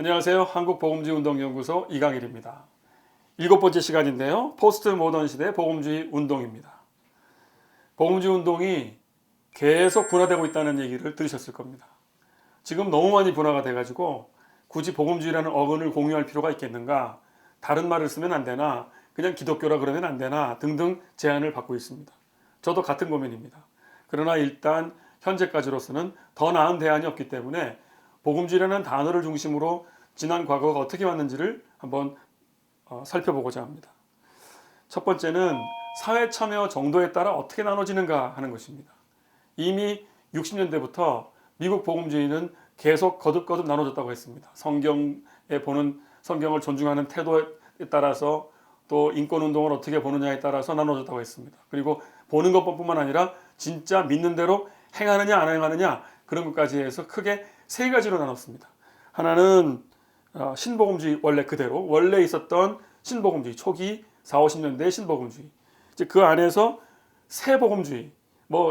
안녕하세요. 한국복음주의운동연구소 이강일입니다. 7번째 시간인데요. 포스트 모던 시대 복음주의 운동입니다. 복음주의 운동이 계속 분화되고 있다는 얘기를 들으셨을 겁니다. 지금 너무 많이 분화가 돼가지고 굳이 복음주의라는 어근을 공유할 필요가 있겠는가, 다른 말을 쓰면 안 되나, 그냥 기독교라 그러면 안 되나 등등 제안을 받고 있습니다. 저도 같은 고민입니다. 그러나 일단 현재까지로서는 더 나은 대안이 없기 때문에 복음주의라는 단어를 중심으로 지난 과거가 어떻게 왔는지를 한번 살펴보고자 합니다. 첫 번째는 사회 참여 정도에 따라 어떻게 나눠지는가 하는 것입니다. 이미 60년대부터 미국 복음주의는 계속 거듭거듭 나눠졌다고 했습니다. 성경을 존중하는 태도에 따라서, 또 인권운동을 어떻게 보느냐에 따라서 나눠졌다고 했습니다. 그리고 보는 것뿐만 아니라 진짜 믿는 대로 행하느냐 안 행하느냐, 그런 것까지 해서 크게 세 가지로 나눴습니다. 하나는 신복음주의, 원래 있었던 신복음주의, 초기 40, 50년대 신복음주의. 이제 그 안에서 새복음주의,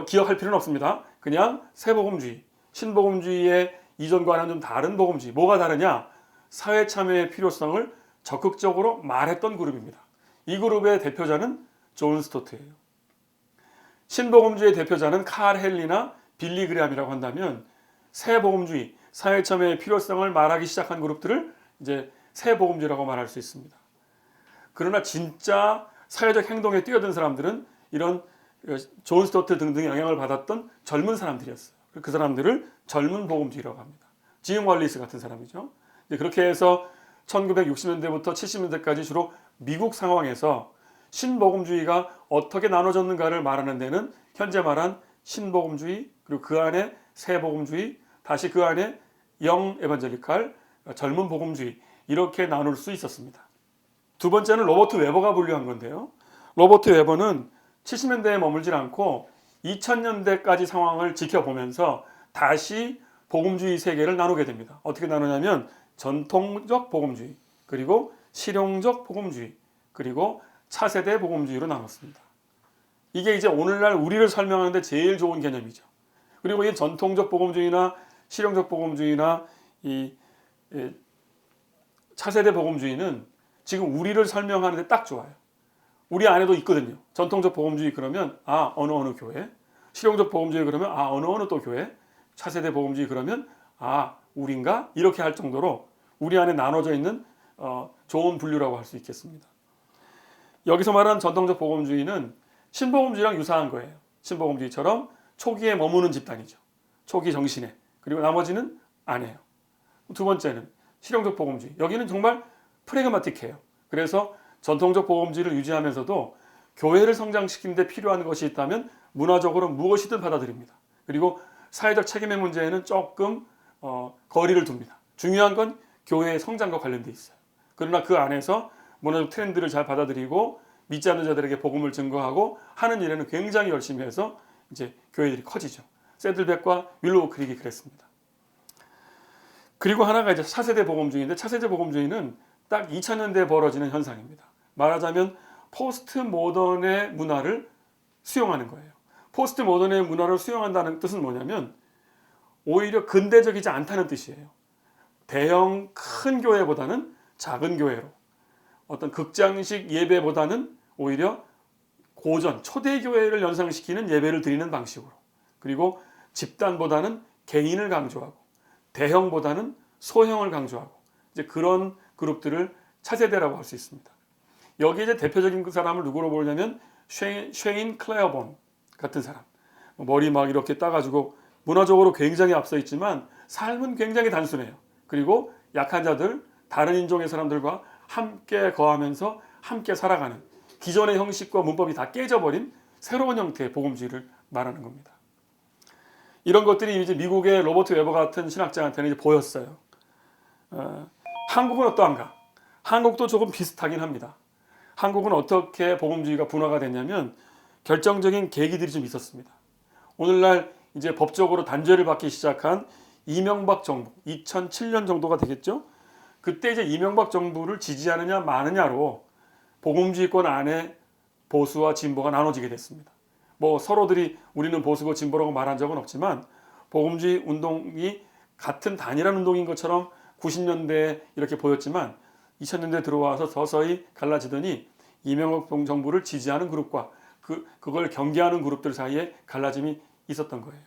기억할 필요는 없습니다. 그냥 새복음주의, 신복음주의의 이전과는 좀 다른 복음주의. 뭐가 다르냐? 사회 참여의 필요성을 적극적으로 말했던 그룹입니다. 이 그룹의 대표자는 존 스토트예요. 신복음주의 대표자는 칼 헨리나 빌리 그레함이라고 한다면, 새복음주의, 사회 참여의 필요성을 말하기 시작한 그룹들을 이제 새복음주의라고 말할 수 있습니다. 그러나 진짜 사회적 행동에 뛰어든 사람들은 이런 존 스토트 등등의 영향을 받았던 젊은 사람들이었어요. 그 사람들을 젊은 복음주의라고 합니다. 짐 월리스 같은 사람이죠. 그렇게 해서 1960년대부터 70년대까지 주로 미국 상황에서 신복음주의가 어떻게 나눠졌는가를 말하는 데는 현재 말한 신복음주의, 그리고 그 안에 새복음주의, 다시 그 안에 영 에반젤리칼, 젊은 복음주의, 이렇게 나눌 수 있었습니다. 두 번째는 로버트 웨버가 분류한 건데요. 로버트 웨버는 70년대에 머물질 않고 2000년대까지 상황을 지켜보면서 다시 복음주의 세계를 나누게 됩니다. 어떻게 나누냐면 전통적 복음주의, 그리고 실용적 복음주의, 그리고 차세대 복음주의로 나눴습니다. 이게 이제 오늘날 우리를 설명하는데 제일 좋은 개념이죠. 그리고 이 전통적 복음주의나 실용적 복음주의나 이 차세대 복음주의는 지금 우리를 설명하는데 딱 좋아요. 우리 안에도 있거든요. 전통적 복음주의 그러면 어느 교회, 실용적 복음주의 그러면 어느 또 교회, 차세대 복음주의 그러면 우린가? 이렇게 할 정도로 우리 안에 나눠져 있는 좋은 분류라고 할 수 있겠습니다. 여기서 말하는 전통적 복음주의는 신복음주의랑 유사한 거예요. 신복음주의처럼 초기에 머무는 집단이죠. 초기 정신에. 그리고 나머지는 안 해요. 두 번째는 실용적 복음주의. 여기는 정말 프래그마틱해요. 그래서 전통적 복음주의를 유지하면서도 교회를 성장시키는 데 필요한 것이 있다면 문화적으로 무엇이든 받아들입니다. 그리고 사회적 책임의 문제에는 조금 거리를 둡니다. 중요한 건 교회의 성장과 관련돼 있어요. 그러나 그 안에서 문화적 트렌드를 잘 받아들이고 믿지 않는 자들에게 복음을 증거하고 하는 일에는 굉장히 열심히 해서 이제 교회들이 커지죠. 새들백과 윌로우 크릭이 그랬습니다. 그리고 하나가 이제 차세대 복음주의인데, 차세대 복음주의는 딱 2000년대에 벌어지는 현상입니다. 말하자면 포스트 모던의 문화를 수용하는 거예요. 포스트 모던의 문화를 수용한다는 뜻은 뭐냐면 오히려 근대적이지 않다는 뜻이에요. 대형 큰 교회보다는 작은 교회로, 어떤 극장식 예배보다는 오히려 고전, 초대교회를 연상시키는 예배를 드리는 방식으로, 그리고 집단보다는 개인을 강조하고 대형보다는 소형을 강조하고, 이제 그런 그룹들을 차세대라고 할 수 있습니다. 여기에 이제 대표적인 그 사람을 누구로 보냐면 쉐인 클레어본 같은 사람. 머리 막 이렇게 따가지고 문화적으로 굉장히 앞서 있지만 삶은 굉장히 단순해요. 그리고 약한 자들, 다른 인종의 사람들과 함께 거하면서 함께 살아가는, 기존의 형식과 문법이 다 깨져버린 새로운 형태의 복음주의를 말하는 겁니다. 이런 것들이 이제 미국의 로버트 웨버 같은 신학자한테는 이제 보였어요. 한국은 어떠한가? 한국도 조금 비슷하긴 합니다. 한국은 어떻게 복음주의가 분화가 됐냐면 결정적인 계기들이 좀 있었습니다. 오늘날 이제 법적으로 단죄를 받기 시작한 이명박 정부, 2007년 정도가 되겠죠? 그때 이제 이명박 정부를 지지하느냐 마느냐로 복음주의권 안에 보수와 진보가 나눠지게 됐습니다. 서로들이 우리는 보수고 진보라고 말한 적은 없지만 복음주의 운동이 같은 단일한 운동인 것처럼 90년대에 이렇게 보였지만 2000년대 들어와서 서서히 갈라지더니 이명박 정부를 지지하는 그룹과 그걸 경계하는 그룹들 사이에 갈라짐이 있었던 거예요.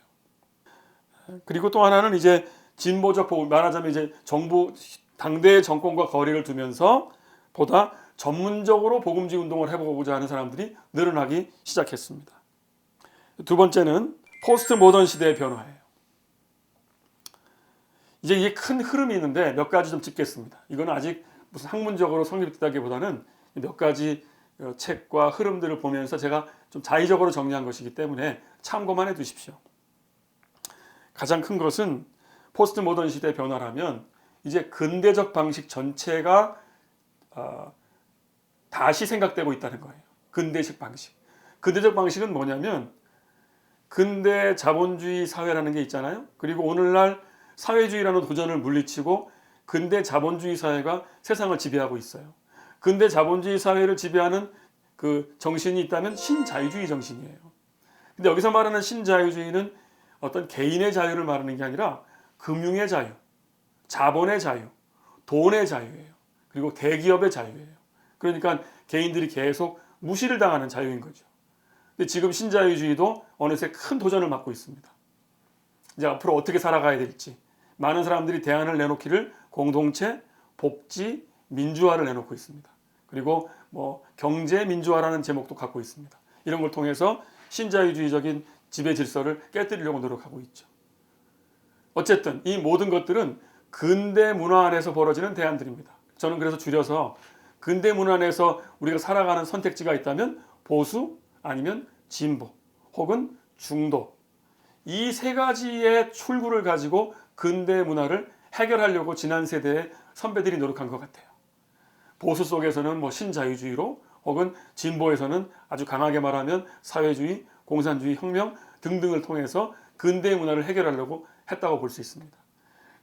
그리고 또 하나는 이제 진보적 보금, 말하자면 이제 정부 당대 정권과 거리를 두면서 보다 전문적으로 복음주의 운동을 해보고자 하는 사람들이 늘어나기 시작했습니다. 두 번째는 포스트 모던 시대의 변화예요. 이제 이게 큰 흐름이 있는데 몇 가지 좀 짚겠습니다. 이건 아직 무슨 학문적으로 성립됐다기보다는 몇 가지 책과 흐름들을 보면서 제가 좀 자의적으로 정리한 것이기 때문에 참고만 해두십시오. 가장 큰 것은 포스트 모던 시대의 변화라면 이제 근대적 방식 전체가 다시 생각되고 있다는 거예요. 근대식 방식. 근대적 방식은 뭐냐면 근대 자본주의 사회라는 게 있잖아요. 그리고 오늘날 사회주의라는 도전을 물리치고 근대 자본주의 사회가 세상을 지배하고 있어요. 근대 자본주의 사회를 지배하는 그 정신이 있다면 신자유주의 정신이에요. 근데 여기서 말하는 신자유주의는 어떤 개인의 자유를 말하는 게 아니라 금융의 자유, 자본의 자유, 돈의 자유예요. 그리고 대기업의 자유예요. 그러니까 개인들이 계속 무시를 당하는 자유인 거죠. 근데 지금 신자유주의도 어느새 큰 도전을 맞고 있습니다. 이제 앞으로 어떻게 살아가야 될지 많은 사람들이 대안을 내놓기를 공동체, 복지, 민주화를 내놓고 있습니다. 그리고 뭐 경제 민주화라는 제목도 갖고 있습니다. 이런 걸 통해서 신자유주의적인 지배 질서를 깨뜨리려고 노력하고 있죠. 어쨌든 이 모든 것들은 근대 문화 안에서 벌어지는 대안들입니다. 저는 그래서 줄여서 근대 문화 안에서 우리가 살아가는 선택지가 있다면 보수 아니면 진보 혹은 중도 이 세 가지의 출구를 가지고 근대 문화를 해결하려고 지난 세대의 선배들이 노력한 것 같아요. 보수 속에서는 뭐 신자유주의로 혹은 진보에서는 아주 강하게 말하면 사회주의, 공산주의, 혁명 등등을 통해서 근대 문화를 해결하려고 했다고 볼 수 있습니다.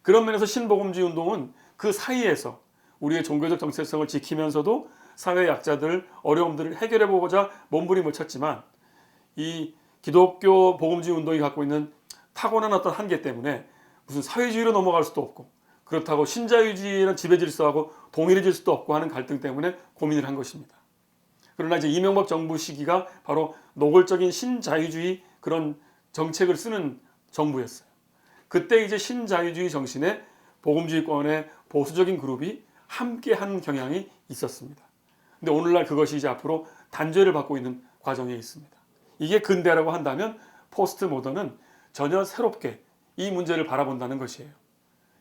그런 면에서 신복음주의 운동은 그 사이에서 우리의 종교적 정체성을 지키면서도 사회 약자들, 어려움들을 해결해 보고자 몸부림을 쳤지만 이 기독교 복음주의 운동이 갖고 있는 타고난 어떤 한계 때문에 무슨 사회주의로 넘어갈 수도 없고 그렇다고 신자유주의라는 지배 질서하고 동일해질 수도 없고 하는 갈등 때문에 고민을 한 것입니다. 그러나 이제 이명박 정부 시기가 바로 노골적인 신자유주의 그런 정책을 쓰는 정부였어요. 그때 이제 신자유주의 정신의 복음주의권의 보수적인 그룹이 함께하는 경향이 있었습니다. 근데 오늘날 그것이 이제 앞으로 단죄를 받고 있는 과정에 있습니다. 이게 근대라고 한다면 포스트 모던은 전혀 새롭게 이 문제를 바라본다는 것이에요.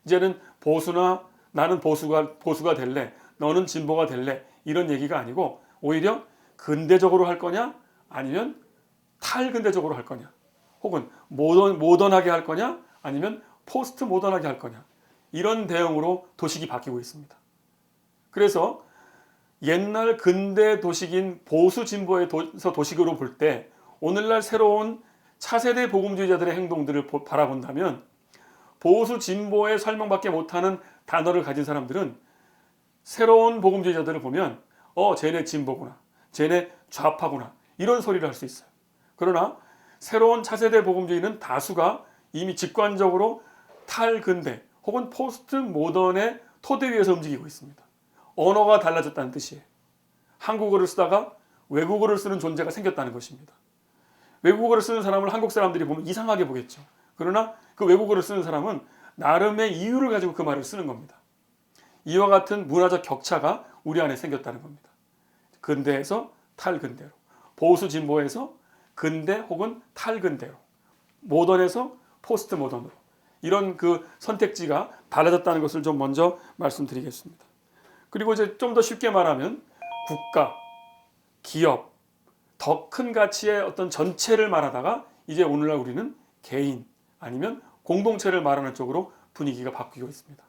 이제는 보수나 나는 보수가 될래, 너는 진보가 될래 이런 얘기가 아니고 오히려 근대적으로 할 거냐 아니면 탈근대적으로 할 거냐 혹은 모던하게 할 거냐 아니면 포스트 모던하게 할 거냐 이런 대응으로 도식이 바뀌고 있습니다. 그래서 옛날 근대 도식인 보수 진보에서 도식으로 볼 때 오늘날 새로운 차세대 복음주의자들의 행동들을 바라본다면 보수 진보의 설명밖에 못하는 단어를 가진 사람들은 새로운 복음주의자들을 보면 쟤네 진보구나, 쟤네 좌파구나 이런 소리를 할 수 있어요. 그러나 새로운 차세대 복음주의는 다수가 이미 직관적으로 탈근대 혹은 포스트 모던의 토대 위에서 움직이고 있습니다. 언어가 달라졌다는 뜻이에요. 한국어를 쓰다가 외국어를 쓰는 존재가 생겼다는 것입니다. 외국어를 쓰는 사람을 한국 사람들이 보면 이상하게 보겠죠. 그러나 그 외국어를 쓰는 사람은 나름의 이유를 가지고 그 말을 쓰는 겁니다. 이와 같은 문화적 격차가 우리 안에 생겼다는 겁니다. 근대에서 탈근대로, 보수 진보에서 근대 혹은 탈근대로, 모던에서 포스트 모던으로 이런 그 선택지가 달라졌다는 것을 좀 먼저 말씀드리겠습니다. 그리고 이제 좀 더 쉽게 말하면 국가, 기업, 더 큰 가치의 어떤 전체를 말하다가 이제 오늘날 우리는 개인 아니면 공동체를 말하는 쪽으로 분위기가 바뀌고 있습니다.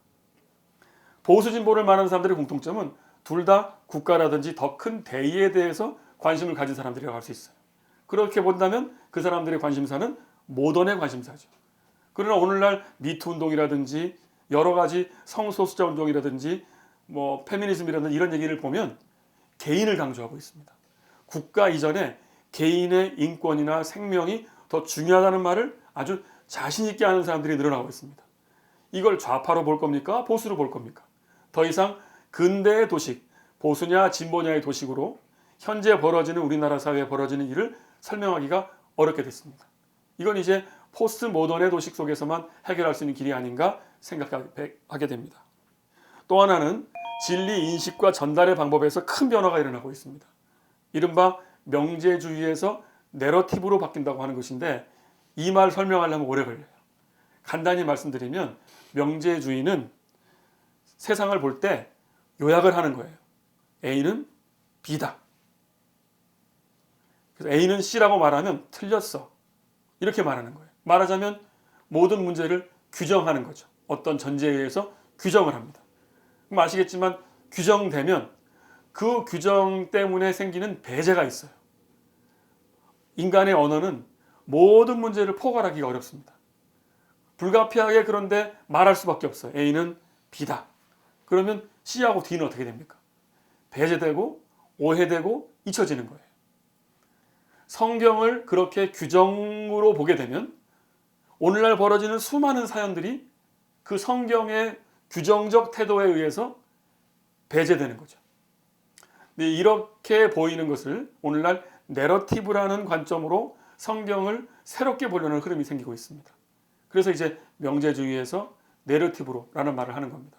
보수 진보를 말하는 사람들의 공통점은 둘 다 국가라든지 더 큰 대의에 대해서 관심을 가진 사람들이라고 할 수 있어요. 그렇게 본다면 그 사람들의 관심사는 모던의 관심사죠. 그러나 오늘날 미투 운동이라든지 여러 가지 성소수자 운동이라든지 뭐 페미니즘이라든지 이런 얘기를 보면 개인을 강조하고 있습니다. 국가 이전에 개인의 인권이나 생명이 더 중요하다는 말을 아주 자신 있게 하는 사람들이 늘어나고 있습니다. 이걸 좌파로 볼 겁니까? 보수로 볼 겁니까? 더 이상 근대의 도식, 보수냐 진보냐의 도식으로 현재 벌어지는 우리나라 사회에 벌어지는 일을 설명하기가 어렵게 됐습니다. 이건 이제 포스트 모던의 도식 속에서만 해결할 수 있는 길이 아닌가 생각하게 됩니다. 또 하나는 진리 인식과 전달의 방법에서 큰 변화가 일어나고 있습니다. 이른바 명제주의에서 내러티브로 바뀐다고 하는 것인데 이 말 설명하려면 오래 걸려요. 간단히 말씀드리면 명제주의는 세상을 볼 때 요약을 하는 거예요. A는 B다. 그래서 A는 C라고 말하면 틀렸어. 이렇게 말하는 거예요. 말하자면 모든 문제를 규정하는 거죠. 어떤 전제에 의해서 규정을 합니다. 그럼 아시겠지만 규정되면 그 규정 때문에 생기는 배제가 있어요. 인간의 언어는 모든 문제를 포괄하기가 어렵습니다. 불가피하게 그런데 말할 수밖에 없어요. A는 B다. 그러면 C하고 D는 어떻게 됩니까? 배제되고 오해되고 잊혀지는 거예요. 성경을 그렇게 규정으로 보게 되면 오늘날 벌어지는 수많은 사연들이 그 성경의 규정적 태도에 의해서 배제되는 거죠. 근데 이렇게 보이는 것을 오늘날 내러티브라는 관점으로 성경을 새롭게 보려는 흐름이 생기고 있습니다. 그래서 이제 명제주의에서 내러티브로라는 말을 하는 겁니다.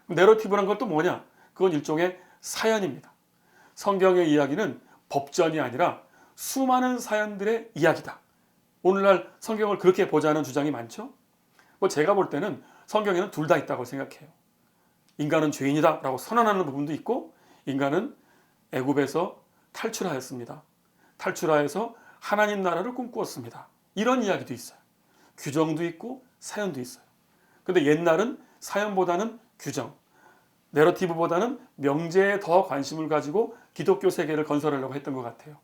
내러티브란 건 또 뭐냐? 그건 일종의 사연입니다. 성경의 이야기는 법전이 아니라 수많은 사연들의 이야기다. 오늘날 성경을 그렇게 보자는 주장이 많죠. 제가 볼 때는 성경에는 둘 다 있다고 생각해요. 인간은 죄인이다 라고 선언하는 부분도 있고 인간은 애굽에서 탈출하였습니다. 탈출하여서 하나님 나라를 꿈꾸었습니다. 이런 이야기도 있어요. 규정도 있고 사연도 있어요. 근데 옛날은 사연보다는 규정, 내러티브보다는 명제에 더 관심을 가지고 기독교 세계를 건설하려고 했던 것 같아요.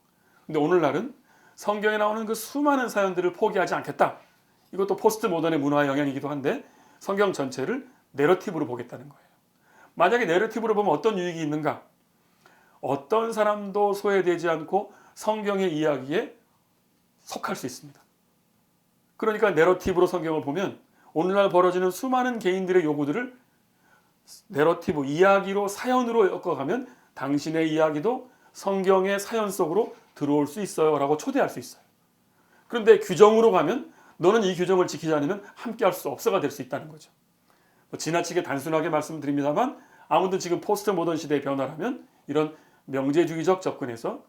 근데 오늘날은 성경에 나오는 그 수많은 사연들을 포기하지 않겠다. 이것도 포스트 모던의 문화의 영향이기도 한데 성경 전체를 내러티브로 보겠다는 거예요. 만약에 내러티브로 보면 어떤 유익이 있는가? 어떤 사람도 소외되지 않고 성경의 이야기에 속할 수 있습니다. 그러니까 내러티브로 성경을 보면 오늘날 벌어지는 수많은 개인들의 요구들을 내러티브, 이야기로 사연으로 엮어가면 당신의 이야기도 성경의 사연 속으로 들어올 수 있어요 라고 초대할 수 있어요. 그런데 규정으로 가면 너는 이 규정을 지키지 않으면 함께 할 수 없어가 될 수 있다는 거죠. 지나치게 단순하게 말씀드립니다만 아무튼 지금 포스트 모던 시대의 변화라면 이런 명제주의적 접근에서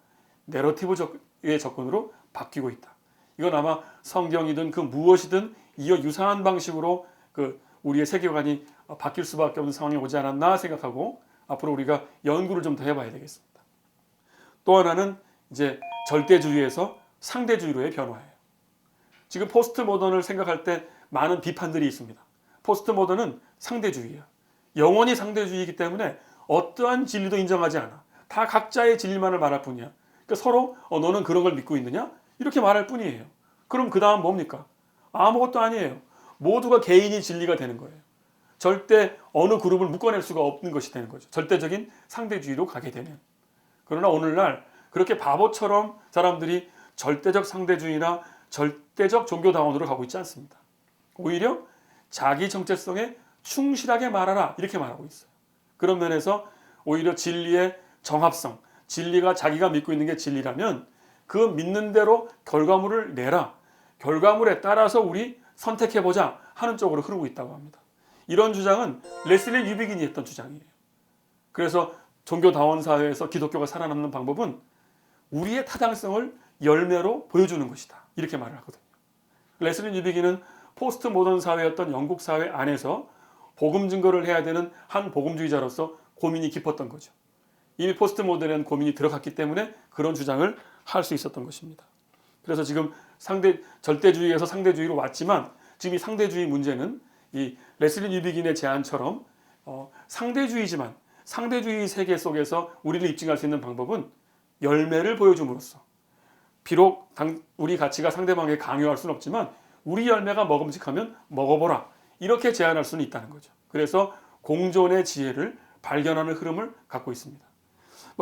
내러티브의 접근으로 바뀌고 있다. 이건 아마 성경이든 그 무엇이든 이어 유사한 방식으로 우리의 세계관이 바뀔 수밖에 없는 상황이 오지 않았나 생각하고 앞으로 우리가 연구를 좀 더 해봐야 되겠습니다. 또 하나는 이제 절대주의에서 상대주의로의 변화예요. 지금 포스트 모던을 생각할 때 많은 비판들이 있습니다. 포스트 모던은 상대주의예요. 영원히 상대주의이기 때문에 어떠한 진리도 인정하지 않아. 다 각자의 진리만을 말할 뿐이야. 그러니까 서로 너는 그런 걸 믿고 있느냐? 이렇게 말할 뿐이에요. 그럼 그 다음 뭡니까? 아무것도 아니에요. 모두가 개인이 진리가 되는 거예요. 절대 어느 그룹을 묶어낼 수가 없는 것이 되는 거죠. 절대적인 상대주의로 가게 되면. 그러나 오늘날 그렇게 바보처럼 사람들이 절대적 상대주의나 절대적 종교다원으로 가고 있지 않습니다. 오히려 자기 정체성에 충실하게 말하라 이렇게 말하고 있어요. 그런 면에서 오히려 진리의 정합성, 진리가 자기가 믿고 있는 게 진리라면 그 믿는 대로 결과물을 내라. 결과물에 따라서 우리 선택해보자 하는 쪽으로 흐르고 있다고 합니다. 이런 주장은 레슬리 뉴비긴이 했던 주장이에요. 그래서 종교다원 사회에서 기독교가 살아남는 방법은 우리의 타당성을 열매로 보여주는 것이다. 이렇게 말을 하거든요. 레슬리 뉴비긴은 포스트 모던 사회였던 영국 사회 안에서 복음 증거를 해야 되는 한 복음주의자로서 고민이 깊었던 거죠. 이미 포스트 모던에는 고민이 들어갔기 때문에 그런 주장을 할 수 있었던 것입니다. 그래서 지금 절대주의에서 상대주의로 왔지만 지금 이 상대주의 문제는 이 레슬리 뉴비긴의 제안처럼 상대주의지만 상대주의 세계 속에서 우리를 입증할 수 있는 방법은 열매를 보여줌으로써 비록 우리 가치가 상대방에게 강요할 수는 없지만 우리 열매가 먹음직하면 먹어보라 이렇게 제안할 수는 있다는 거죠. 그래서 공존의 지혜를 발견하는 흐름을 갖고 있습니다.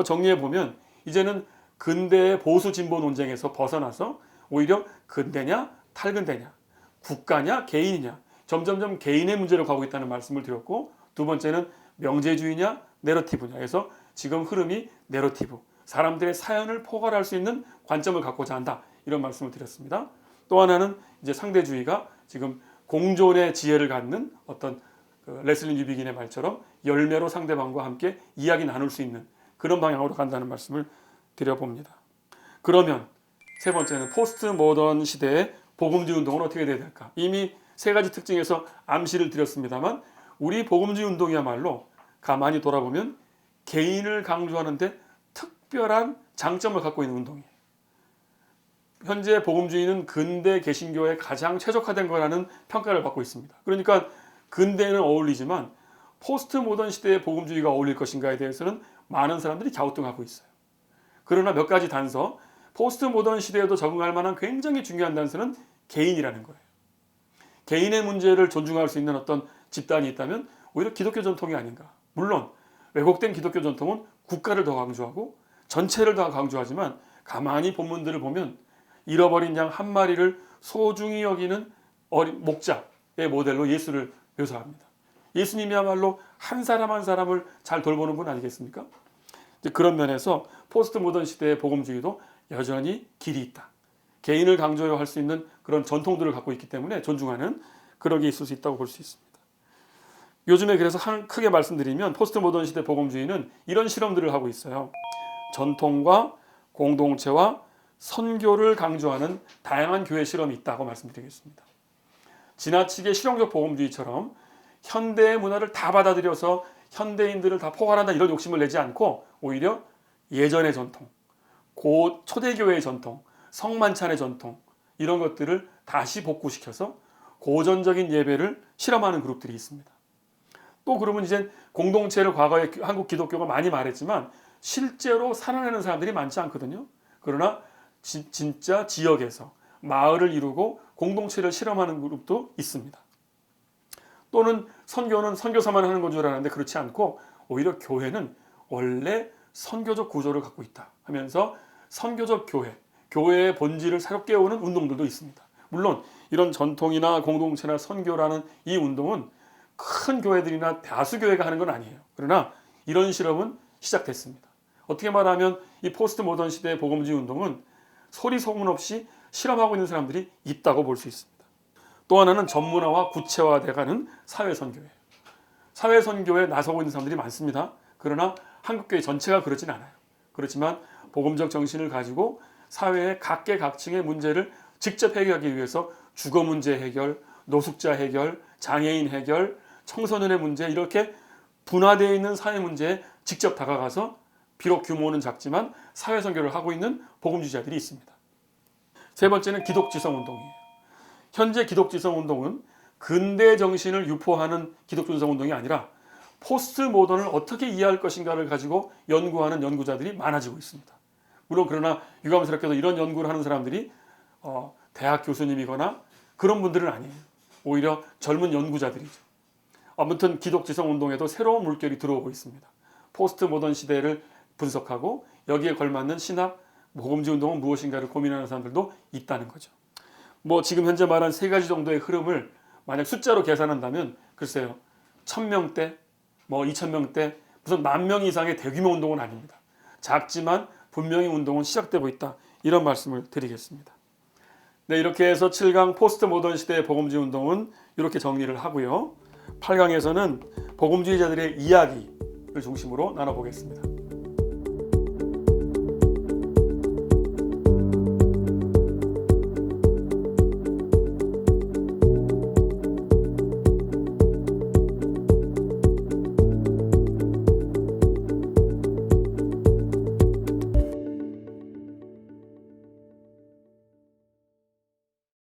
정리해보면 이제는 근대의 보수 진보 논쟁에서 벗어나서 오히려 근대냐 탈근대냐 국가냐 개인이냐 점점점 개인의 문제로 가고 있다는 말씀을 드렸고, 두 번째는 명제주의냐 내러티브냐 해서 지금 흐름이 내러티브, 사람들의 사연을 포괄할 수 있는 관점을 갖고자 한다, 이런 말씀을 드렸습니다. 또 하나는 이제 상대주의가 지금 공존의 지혜를 갖는 어떤 레슬리 뉴비긴의 말처럼 열매로 상대방과 함께 이야기 나눌 수 있는 그런 방향으로 간다는 말씀을 드려봅니다. 그러면 세 번째는 포스트 모던 시대의 복음주의 운동은 어떻게 돼야 될까? 이미 세 가지 특징에서 암시를 드렸습니다만, 우리 복음주의 운동이야말로 가만히 돌아보면 개인을 강조하는데 특별한 장점을 갖고 있는 운동이에요. 현재 복음주의는 근대 개신교에 가장 최적화된 거라는 평가를 받고 있습니다. 그러니까 근대에는 어울리지만 포스트 모던 시대의 복음주의가 어울릴 것인가에 대해서는 많은 사람들이 갸우뚱하고 있어요. 그러나 몇 가지 단서, 포스트 모던 시대에도 적응할 만한 굉장히 중요한 단서는 개인이라는 거예요. 개인의 문제를 존중할 수 있는 어떤 집단이 있다면 오히려 기독교 전통이 아닌가. 물론 왜곡된 기독교 전통은 국가를 더 강조하고 전체를 더 강조하지만, 가만히 본문들을 보면 잃어버린 양 한 마리를 소중히 여기는 목자의 모델로 예수를 묘사합니다. 예수님이야말로 한 사람 한 사람을 잘 돌보는 분 아니겠습니까? 그런 면에서 포스트 모던 시대의 복음주의도 여전히 길이 있다. 개인을 강조할 수 있는 그런 전통들을 갖고 있기 때문에 존중하는 그런 게 있을 수 있다고 볼 수 있습니다. 요즘에 그래서 크게 말씀드리면 포스트 모던 시대 복음주의는 이런 실험들을 하고 있어요. 전통과 공동체와 선교를 강조하는 다양한 교회 실험이 있다고 말씀드리겠습니다. 지나치게 실용적 복음주의처럼 현대의 문화를 다 받아들여서 현대인들을 다 포괄한다, 이런 욕심을 내지 않고 오히려 예전의 전통, 초대교회의 전통, 성만찬의 전통, 이런 것들을 다시 복구시켜서 고전적인 예배를 실험하는 그룹들이 있습니다. 또 그러면 이제 공동체를 과거에 한국 기독교가 많이 말했지만 실제로 살아내는 사람들이 많지 않거든요. 그러나 진짜 지역에서 마을을 이루고 공동체를 실험하는 그룹도 있습니다. 또는 선교는 선교사만 하는 건 줄 알았는데 그렇지 않고 오히려 교회는 원래 선교적 구조를 갖고 있다 하면서 선교적 교회의 본질을 새롭게 깨우는 운동들도 있습니다. 물론 이런 전통이나 공동체나 선교라는 이 운동은 큰 교회들이나 다수교회가 하는 건 아니에요. 그러나 이런 실험은 시작됐습니다. 어떻게 말하면 이 포스트 모던 시대의 복음주의 운동은 소리 소문 없이 실험하고 있는 사람들이 있다고 볼 수 있습니다. 또 하나는 전문화와 구체화돼가는 사회선교예요. 사회선교에 나서고 있는 사람들이 많습니다. 그러나 한국교회 전체가 그러진 않아요. 그렇지만 복음적 정신을 가지고 사회의 각계각층의 문제를 직접 해결하기 위해서 주거 문제 해결, 노숙자 해결, 장애인 해결, 청소년의 문제, 이렇게 분화되어 있는 사회 문제에 직접 다가가서 비록 규모는 작지만 사회선교를 하고 있는 복음주의자들이 있습니다. 세 번째는 기독지성 운동이에요. 현재 기독지성 운동은 근대 정신을 유포하는 기독지성 운동이 아니라 포스트 모던을 어떻게 이해할 것인가를 가지고 연구하는 연구자들이 많아지고 있습니다. 물론 그러나 유감스럽게도 이런 연구를 하는 사람들이 대학 교수님이거나 그런 분들은 아니에요. 오히려 젊은 연구자들이죠. 아무튼 기독지성 운동에도 새로운 물결이 들어오고 있습니다. 포스트 모던 시대를 분석하고 여기에 걸맞는 신학, 복음주의 운동은 무엇인가를 고민하는 사람들도 있다는 거죠. 지금 현재 말한 세 가지 정도의 흐름을 만약 숫자로 계산한다면 글쎄요, 1000명대, 2000명대, 무슨 10,000명 이상의 대규모 운동은 아닙니다. 작지만 분명히 운동은 시작되고 있다, 이런 말씀을 드리겠습니다. 네, 이렇게 해서 7강 포스트 모던 시대의 복음주의 운동은 이렇게 정리를 하고요. 8강에서는 복음주의자들의 이야기를 중심으로 나눠보겠습니다.